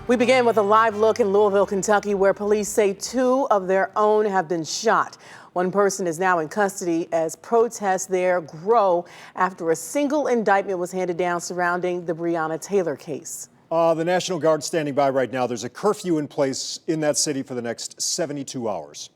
We begin with a live look in Louisville, Kentucky, where police say 2 of their own have been shot. One person is now in custody as protests there grow after a single indictment was handed down surrounding the Breonna Taylor case. The National Guard standing by right now. There's a curfew in place in that city for the next 72 hours.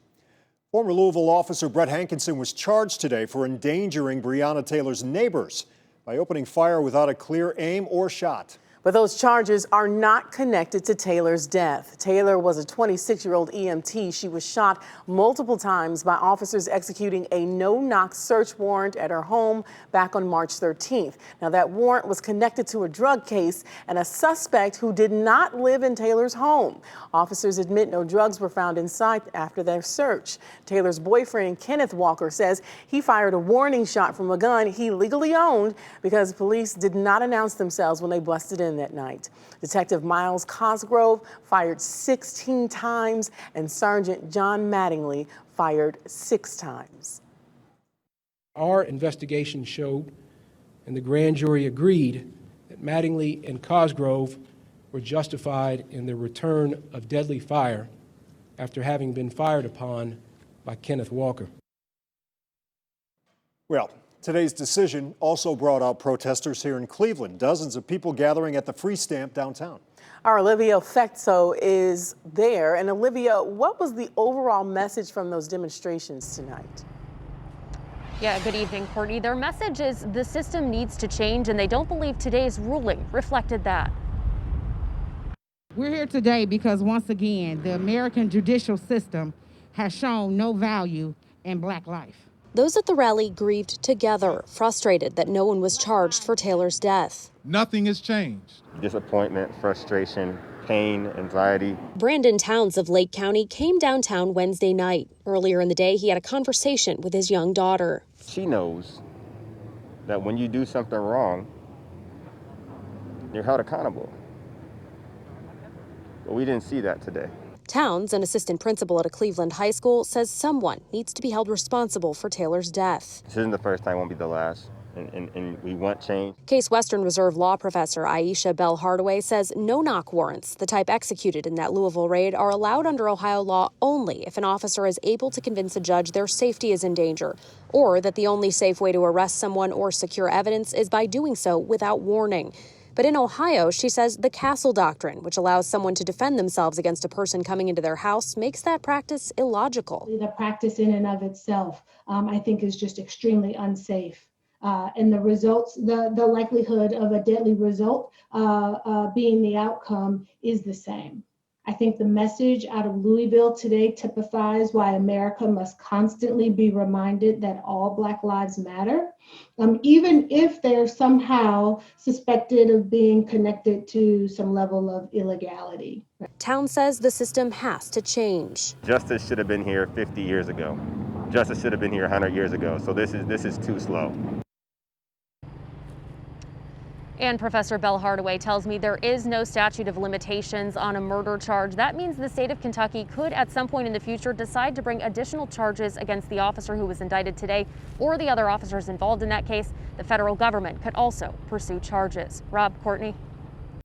Former Louisville officer Brett Hankinson was charged today for endangering Breonna Taylor's neighbors by opening fire without a clear aim or shot. But those charges are not connected to Taylor's death. Taylor was a 26-year-old EMT. She was shot multiple times by officers executing a no-knock search warrant at her home back on March 13th. Now, that warrant was connected to a drug case and a suspect who did not live in Taylor's home. Officers admit no drugs were found inside after their search. Taylor's boyfriend, Kenneth Walker, says he fired a warning shot from a gun he legally owned because police did not announce themselves when they busted in that night. Detective Miles Cosgrove fired 16 times and Sergeant John Mattingly fired 6 times. Our investigation showed, and the grand jury agreed, that Mattingly and Cosgrove were justified in the return of deadly fire after having been fired upon by Kenneth Walker. Well, today's decision also brought out protesters here in Cleveland. Dozens of people gathering at the Free Stamp downtown. Our Olivia Fecto is there. And Olivia, what was the overall message from those demonstrations tonight? Yeah, good evening, Courtney. Their message is the system needs to change, and they don't believe today's ruling reflected that. We're here today because, once again, the American judicial system has shown no value in Black life. Those at the rally grieved together, frustrated that no one was charged for Taylor's death. Nothing has changed. Disappointment, frustration, pain, anxiety. Brandon Towns of Lake County came downtown Wednesday night. Earlier in the day, he had a conversation with his young daughter. She knows that when you do something wrong, you're held accountable. But we didn't see that today. Towns, an assistant principal at a Cleveland high school, says someone needs to be held responsible for Taylor's death. This isn't the first time, won't be the last, and we want change. Case Western Reserve law professor Aisha Bell Hardaway says no-knock warrants, the type executed in that Louisville raid, are allowed under Ohio law only if an officer is able to convince a judge their safety is in danger, or that the only safe way to arrest someone or secure evidence is by doing so without warning. But in Ohio, she says the castle doctrine, which allows someone to defend themselves against a person coming into their house, makes that practice illogical. The practice in and of itself, I think, is just extremely unsafe. And the results, the likelihood of a deadly result being the outcome is the same. I think the message out of Louisville today typifies why America must constantly be reminded that all Black lives matter, even if they're somehow suspected of being connected to some level of illegality. Towns says the system has to change. Justice should have been here 50 years ago. Justice should have been here 100 years ago. So this is too slow. And Professor Bell Hardaway tells me there is no statute of limitations on a murder charge. That means the state of Kentucky could at some point in the future decide to bring additional charges against the officer who was indicted today or the other officers involved in that case. The federal government could also pursue charges. Rob, Courtney.